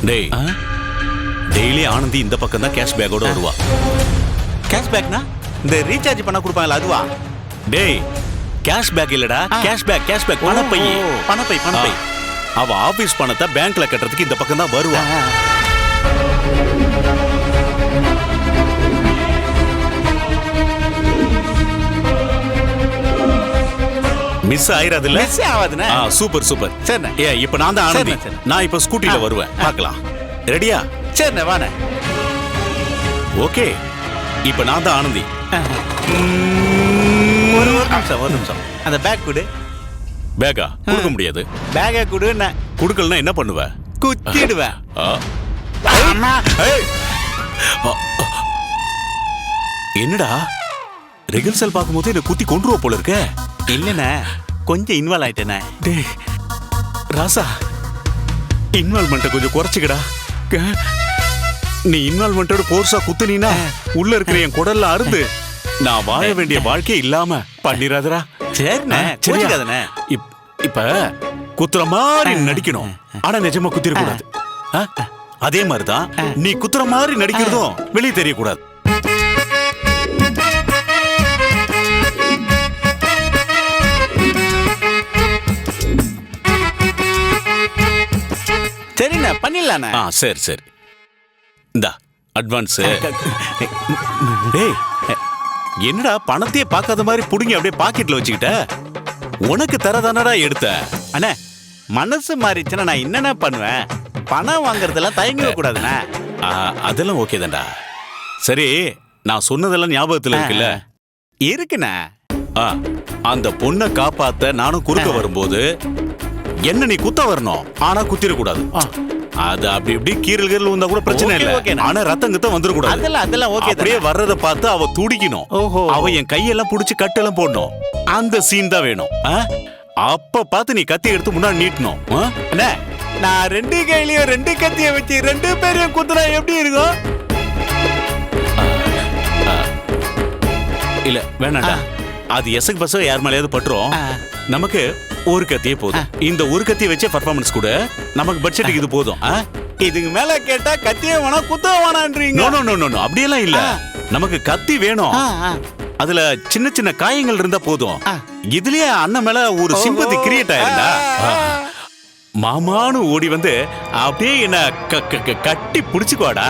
டேய் டெய்லி ஆனந்தி இந்த பக்கம் தான் கேஷ் பேக்கோட வருவா. கேஷ் பேக்னா இந்த ரீசார்ஜ் பண்ண கொடுப்பாங்களா அதுவா? டேய் கேஷ் பேக் இல்லடா, கேஷ் பேக் பணப்பை. பணப்பை. அவ ஆபீஸ் பணத்தை பேங்க்ல கட்டுறதுக்கு இந்த பக்கம் தான் வருவா. மிஸ் ஆயிராதுல்ல? மிஸ் ஆகாதுண்ணே. Super super. சரிண்ணே. இப்ப நான் தான் ஆனந்தி. நான் இப்ப ஸ்கூட்டில வருவேன், பார்க்கலாம். ரெடியா? சரிண்ணே வாண்ணே. ஓகே, இப்ப நான் தான் ஆனந்தி. ஒரு நிமிஷம். அந்த பேக் கொடு. பேக்கா கொடுக்க முடியாது. பேக்கை கொடுண்ணே. கொடுக்கலன்னா என்ன பண்ணுவ? குத்திடுவேன். என்னடா ரிகர்சல் பார்க்கும்போது என்ன குத்தி கொன்றுவ போல இருக்க. இல்லண்ணே, கொஞ்சம் இன்வால்வ் ஆயிட்டேனே. டேய் ராசா, இன்வால்வ்மெண்ட்டை கொஞ்சம் குறைச்சிக்கடா. நீ இன்வால்வ்மெண்ட்டோட போர்ஸா குத்துனீனா உள்ள இருக்கிற என் குடல்ல அருந்து நான் வாழ வேண்டிய வாழ்க்கை இல்லாம பண்ணிராதடா. சரிண்ணே, சரியாதுண்ணே. இப்ப குத்துற மாதிரி நடிக்கணும், ஆனா நிஜமா குத்திர கூடாது. அதே மாதிரிதான் நீ குத்துற மாதிரி நடிக்கிறதும் வெளியே தெரியக்கூடாது. சரிண்ணே, பண்ணிடலாண்ணே. சரி இந்தா அட்வான்ஸ். டேய் என்னடா பணத்தையே பார்க்காத மாதிரி புடுங்கி அப்படியே பாக்கெட்ல வச்சுக்கிட்ட? உனக்கு தரதானடா எடுத்த. அண்ணே மனசு மாறிச்சுன்னா நான் என்னென்ன பண்ணுவேன்? பணம் வாங்குறதெல்லாம் தயங்க கூடாதுண்ணே. அதெல்லாம் ஓகே தான்டா. சரி, நான் சொன்னதெல்லாம் ஞாபகத்துல இருக்குல்ல? இருக்குண்ணே. அந்த பொண்ணை காப்பாத்த நானும் குறுக்க வரும்போது என்ன நீ குத்த வரணும், ஆனா குத்திர கூடாது. அது அப்படி இப்படி கீரல் வந்தா கூட பிரச்சனை இல்ல, ஆனா ரத்தம் கிட்ட வந்துட கூடாது. அதெல்லாம் ஓகே. அப்படியே வர்றத பார்த்து அவ துடிக்கணும். அவ என் கையெல்லாம் புடிச்சு கட்டெல்லாம் போடணும். அந்த சீன் தான் வேணும். அப்ப பார்த்து நீ கத்தி எடுத்து முன்னாடி நீட்டணும். நான் ரெண்டு கையிலயும் ரெண்டு கத்திய வச்சு ரெண்டு பேரையும் குத்துறா எப்படி இருக்கும்? இல்ல வேணாண்டா, அது எசக் பஸ் யார் மேலேயாவது பட்டுரும். நமக்கு ஒரு கத்தியே போதும். இந்த ஒரு கத்தியை வச்சே பர்ஃபார்மன்ஸ் கூட நமக்கு பட்ஜெட்டுக்கு இது போதும். இதுக்கு மேல கேட்டா கத்தியே வேணா குத்த வேணான்றீங்க. நோ அப்படியெல்லாம் இல்ல. நமக்கு கத்தி வேணும், அதுல சின்ன சின்ன காயங்கள் இருந்தா போதும். இதுலயே அண்ணன் மேல ஒரு சிம்பத்தி கிரியேட் ஆயிருந்தா மாமானு ஓடி வந்து அப்படியே என்ன கட்டி புடிச்சுக்குவாடா.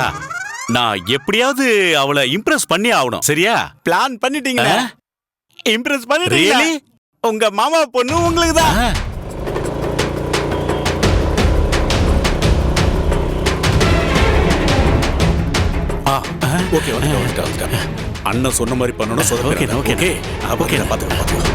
நான் எப்படியாவது அவளை இம்ப்ரெஸ் பண்ணி ஆகணும். சரியா? பிளான் பண்ணிட்டீங்களா? இம்ப்ரெஸ் பண்ணிட்டீங்களா? உங்க மாமா பொண்ணு உங்களுக்கு தான். ஓகே அண்ணன் சொன்ன மாதிரி பண்ணணும். பாத்துக்கலாம்.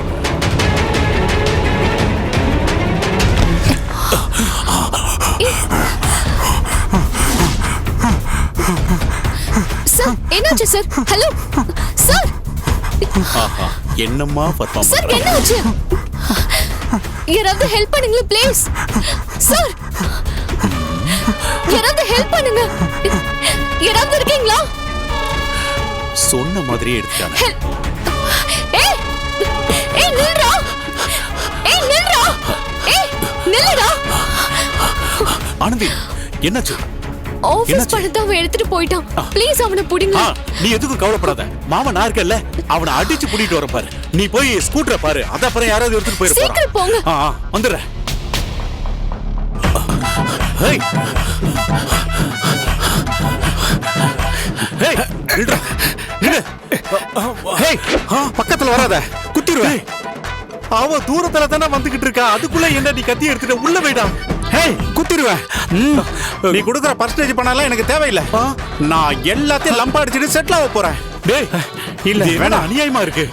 சார் என்னாச்சு சார்? Hello sir. என்னம்மா பர்ஃபார்மன்ஸ்? சார் என்னாச்சு? யாராவது ஹெல்ப் பண்ணுங்க ப்ளீஸ். சார் யாராவது ஹெல்ப் பண்ணுங்க. யாராவது இருக்கீங்களா? சொன்ன மாதிரியே எடுத்துட்டாங்க. ஏய் ஏய் நில்றா. நில்லுடா. ஆனந்தி என்னாச்சு? ஆபீஸ் பணத்தை அவன் எடுத்துட்டு போயிட்டான். ப்ளீஸ் அவனை புடிங்க. நீ எதுக்கும் கவலைப்படாத, மாமா நான் இருக்கேன்ல, அவனை அடிச்சு புடிட்டு வர பாரு. நீ போய் ஸ்கூட்டரை பாரு, அத அப்புறம் யாராவது எடுத்துட்டு போயிரு. சீக்கிரம் போங்க. வந்துடுறேன். பக்கத்துல வராத, குத்திடுவேன். அவ தூரத்துல தானே வந்துகிட்டு இருக்கா, அதுக்குள்ள என்ன நீ கத்தி எடுத்துட்டு உள்ள போயிடா. குத்திடுவேன். நீ கொடுக்குற பர்சன்டேஜ் பண்ணலாம் எனக்கு தேவையில்லை. நான் எல்லாத்தையும் லம்பா அடிச்சுட்டு செட்டில் ஆக போறேன். டேய் இல்ல வேணாம், அநியாயமா இருக்கு.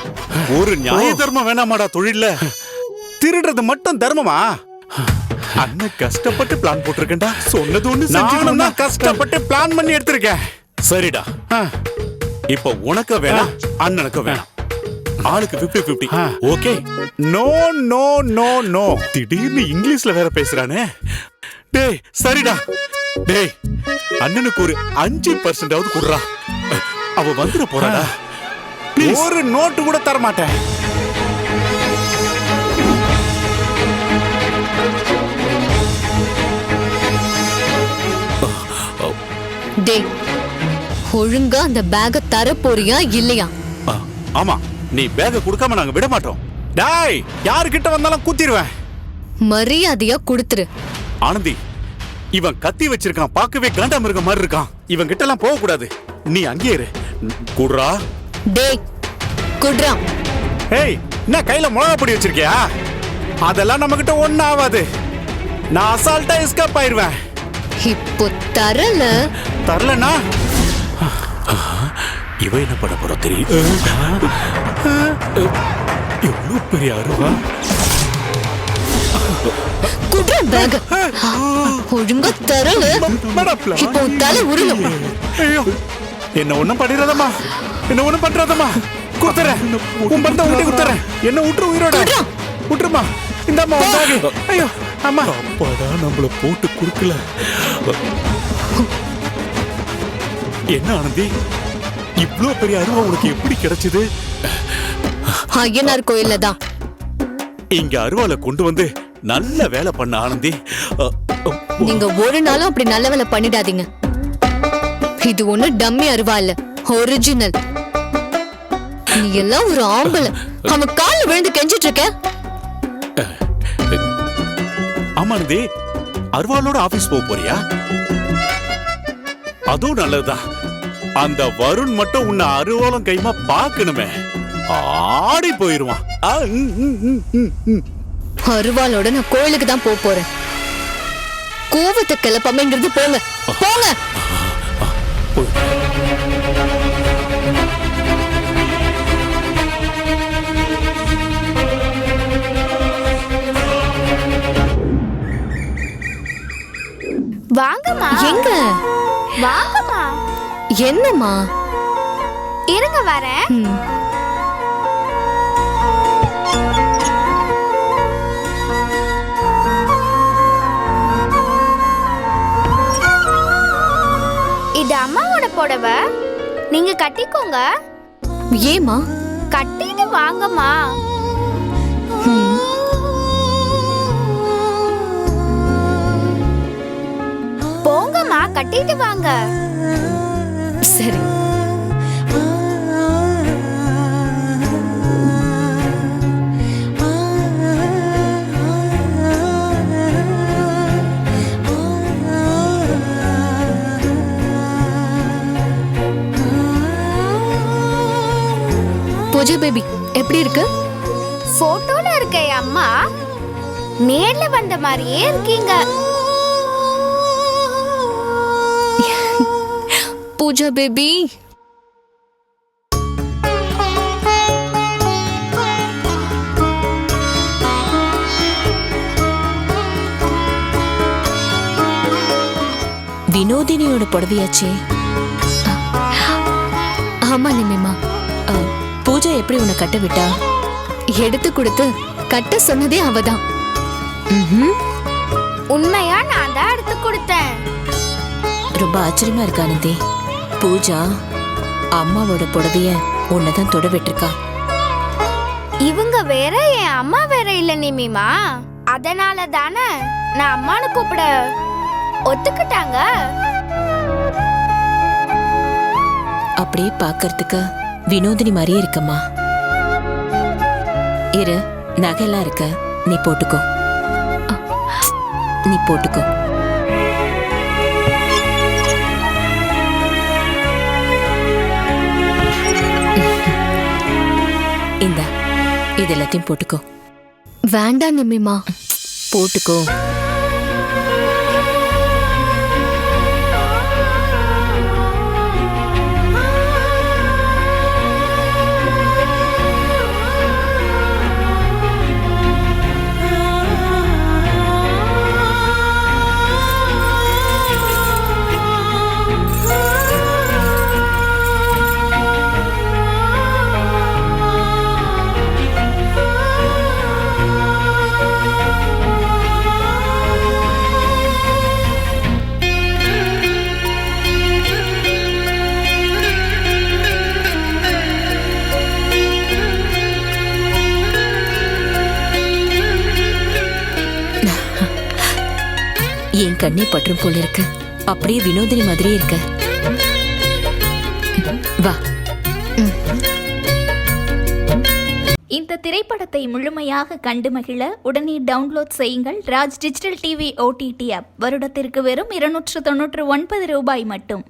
ஒரு நியாய தர்மம் வேணாமாடா தொழில்ல? திருடுறது மட்டும் தர்மமா? அண்ணன் கஷ்டப்பட்டு பிளான் போட்டிருக்கேன்டா. சொன்னது ஒண்ணு, நானும் தான் கஷ்டப்பட்டு பிளான் பண்ணி எடுத்திருக்கேன். சரிடா, இப்ப உனக்கு வேணாம், அண்ணனுக்கு வேணாம். ஆளுக்கு 50-50. Okay? No no no no. திடீர்னு இங்கிலீஷ்ல வேற பேசுறானே. டேய் சரிடா. டேய் அண்ணனுக்கு ஒரு 5% குடுறா. அவ வந்துட போறாடா. ஒரு நோட்டு கூட தர மாட்டேன். டேய், ஒழுங்கா அந்த பேக தர போறியா இல்லையா? ஆமா, நீ பேக கொடுக்காம நாங்க விட மாட்டோம். டாய், யாருக்கிட்ட வந்தாலும் குத்திடுவேன். மரியாதையா குடுத்துரு. ஆனந்தி, இவன் கத்தி வச்சிருக்கான், பார்க்கவே காண்டாமிருகம் மாதிரி இருக்கான். இவன் கிட்ட எல்லாம் போக கூடாது. நீ அங்கேயே இரு. குடுறா. டேய், குட்ரா. ஏய், என்ன கையில மிளகா பொடி வச்சிருக்கியா? அதெல்லாம் நம்ம கிட்ட ஒண்ணும் ஆகாது. நான் அசால்ட்டா எஸ்கேப் ஆயிருவேன். இப்போ தரல. தரலனா இவ என்ன பண்ண போற தெரியும்? எவ்வளவு பெரிய அருவா. குட்ரா பேக். ஒழுங்கா தரல. இப்போ தலை உருளும். ஐயோ, என்ன ஒண்ணும் பண்ணிடாதம்மா, என்ன ஒண்ணும் பண்றாதம்மா. குத்துறேன், உன் பந்த ஊட்டி குத்துறேன். என்ன விட்டுரு, உயிரோட விட்டுருமா. இந்த அம்மா வந்தாங்க. ஐயோ அம்மா, அப்பாடா நம்மள போட்டு குடுக்கல. என்ன ஆனந்தி, இவ்ளோ பெரிய அருவா உனக்கு எப்படி கிடைச்சது? ஐயனார் கோயில்ல தான். இங்க அருவால கொண்டு வந்து நல்ல வேலை பண்ண ஆனந்தி. நீங்க ஒரு நாளும் அப்படி நல்ல வேலை பண்ணிடாதீங்க. இது ஒண்ணு டம்மி அருவா இல்ல, ஒரிஜினல். நீ எல்லாம் ஒரு ஆம்பளை. அவன் கால்ல விழுந்து கெஞ்சிட்டு இருக்க. ஆமானந்தி, அருவாளோட ஆபீஸ் போக போறியா? அதுவும் நல்லதுதான். அந்த வருண் மட்டும் உன்னை அருவாளும் கைமா பாக்கணுமே, ஆடி போயிருவான். அருவாளோட நான் கோயிலுக்கு தான் போறேன். கோவத்தை கிளப்பாமங்கிறது போங்க போங்க. வாங்கம்மா. எங்க? வாங்கம்மா. என்னம்மா? இருங்க வரேன். இது அம்மாவோட புடவை, நீங்க கட்டிக்கோங்க. ஏமா? கட்டிட்டு வாங்கம்மா. போங்கம்மா, கட்டிட்டு வாங்க. சரி. பூஜா பேபி எப்படி இருக்கு? போட்டோல இருக்க அம்மா நேர்ல வந்த மாதிரியே இருக்கீங்க. பூஜா பேபி, வினோதினியோட புடவையாச்சே. ஆமா நிமிமா. பூஜா எப்படி உன்னை கட்ட விட்டா? எடுத்து கொடுத்து கட்ட சொன்னதே அவதான். உண்மையா நான் தான் எடுத்து கொடுத்தேன். ரொம்ப ஆச்சரியமா இருக்கா ஆனந்தி. பூஜா அம்மாவோட புடவைய உன்னதான் தொட விட்டுருக்கா. இவங்க வேற, என் அம்மா வேற இல்ல நிமிமா. அதனால தானே நான் அம்மானு கூப்பிட ஒத்துக்கிட்டாங்க. அப்படியே பாக்கறதுக்கு வினோதினி மாதிரியே இருக்கம்மா. இரு, நகையெல்லாம் இருக்க, நீ போட்டுக்கோ. நீ போட்டுக்கோ. இந்தா, இது எல்லாத்தையும் போட்டுக்கோ. வேண்டாம் நிமிமா. போட்டுக்கோ. என் கண்ணே பற்றும் போல இருக்கு. அப்படியே வினோதினி மாதிரியே இருக்க. வா. இந்த திரைப்படத்தை முழுமையாக கண்டு மகிழ உடனே டவுன்லோட் செய்யுங்கள் Raj digital TV OTT app. வருடத்திற்கு வெறும் 299 ரூபாய் மட்டும்.